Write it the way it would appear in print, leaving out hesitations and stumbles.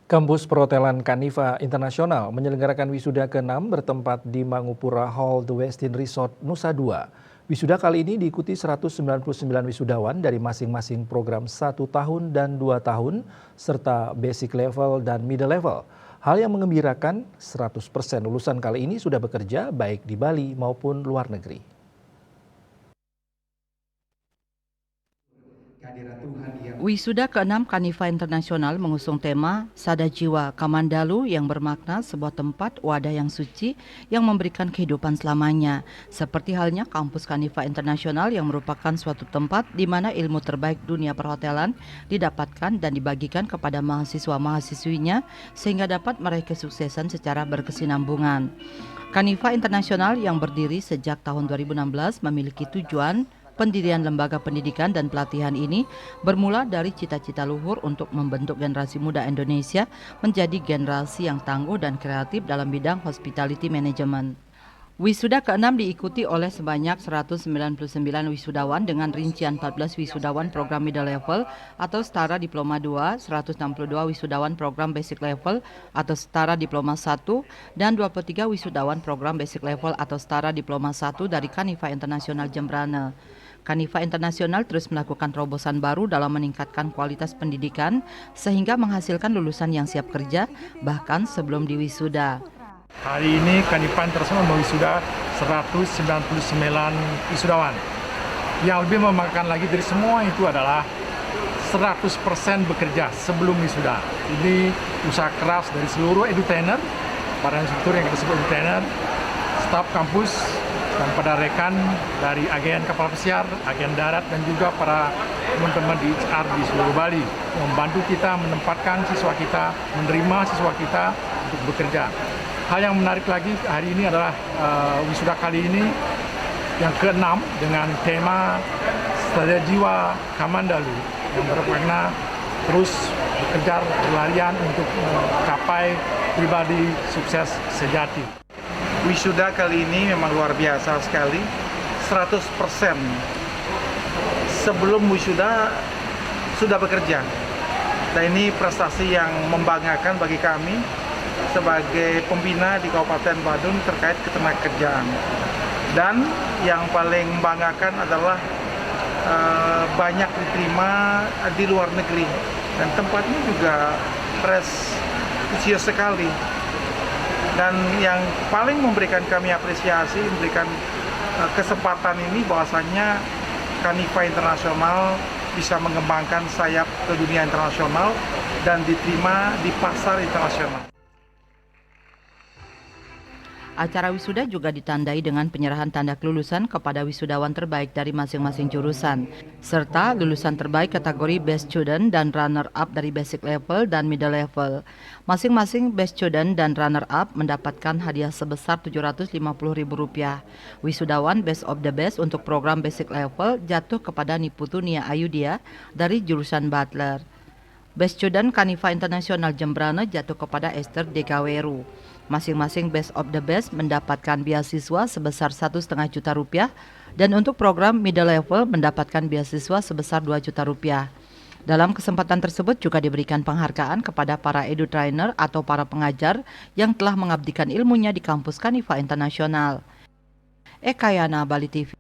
Kampus Perhotelan Kanifa Internasional menyelenggarakan wisuda ke-6 bertempat di Mangupura Hall The Westin Resort Nusa Dua. Wisuda kali ini diikuti 199 wisudawan dari masing-masing program 1 tahun dan 2 tahun, serta basic level dan middle level. Hal yang mengembirakan, 100% lulusan kali ini sudah bekerja baik di Bali maupun luar negeri. Wisuda ke-6 Kanifa Internasional mengusung tema Sada Jiwa Kamandalu yang bermakna sebuah tempat wadah yang suci yang memberikan kehidupan selamanya. Seperti halnya kampus Kanifa Internasional yang merupakan suatu tempat di mana ilmu terbaik dunia perhotelan didapatkan dan dibagikan kepada mahasiswa-mahasiswinya sehingga dapat meraih kesuksesan secara berkesinambungan. Kanifa Internasional yang berdiri sejak tahun 2016 memiliki tujuan pendirian lembaga pendidikan dan pelatihan ini bermula dari cita-cita luhur untuk membentuk generasi muda Indonesia menjadi generasi yang tangguh dan kreatif dalam bidang hospitality management. Wisuda ke-6 diikuti oleh sebanyak 199 wisudawan dengan rincian 14 wisudawan program middle level atau setara diploma 2, 162 wisudawan program basic level atau setara diploma 1, dan 23 wisudawan program basic level atau setara diploma 1 dari Kanifa Internasional Jembrana. Kanifa Internasional terus melakukan terobosan baru dalam meningkatkan kualitas pendidikan sehingga menghasilkan lulusan yang siap kerja bahkan sebelum diwisuda. Hari ini Kanifa Internasional mewisuda 199 wisudawan. Yang lebih membanggakan lagi dari semua itu adalah 100% bekerja sebelum wisuda. Ini usaha keras dari seluruh edutainer, para instruktur yang kita sebut edutainer, staf kampus, dan pada rekan dari agen kapal pesiar, agen darat, dan juga para teman-teman di HR di seluruh Bali membantu kita menempatkan siswa kita, menerima siswa kita untuk bekerja. Hal yang menarik lagi hari ini adalah wisuda kali ini yang ke-6 dengan tema Sada Jiwa Kamandalu yang bermakna terus bekerja berlarian untuk mencapai pribadi sukses sejati. Wisuda kali ini memang luar biasa sekali, 100% sebelum wisuda sudah bekerja. Dan ini prestasi yang membanggakan bagi kami sebagai pembina di Kabupaten Badung terkait ketenagakerjaan. Dan yang paling membanggakan adalah banyak diterima di luar negeri dan tempatnya juga prestisius sekali. Dan yang paling memberikan kami apresiasi, memberikan kesempatan ini bahwasannya Kanifa Internasional bisa mengembangkan sayap ke dunia internasional dan diterima di pasar internasional. Acara wisuda juga ditandai dengan penyerahan tanda kelulusan kepada wisudawan terbaik dari masing-masing jurusan, serta lulusan terbaik kategori Best Student dan Runner-up dari Basic Level dan Middle Level. Masing-masing Best Student dan Runner-up mendapatkan hadiah sebesar Rp750.000. Wisudawan Best of the Best untuk program Basic Level jatuh kepada Niputu Nia Ayudia dari jurusan Butler. Best Student Kanifa Internasional Jembrana jatuh kepada Esther Dekaweru. Masing-masing Best of the Best mendapatkan beasiswa sebesar Rp1,5 juta dan untuk program Middle Level mendapatkan beasiswa sebesar Rp2 juta. Dalam kesempatan tersebut juga diberikan penghargaan kepada para edu-trainer atau para pengajar yang telah mengabdikan ilmunya di kampus Kanifa Internasional. Eka Yana, Bali TV.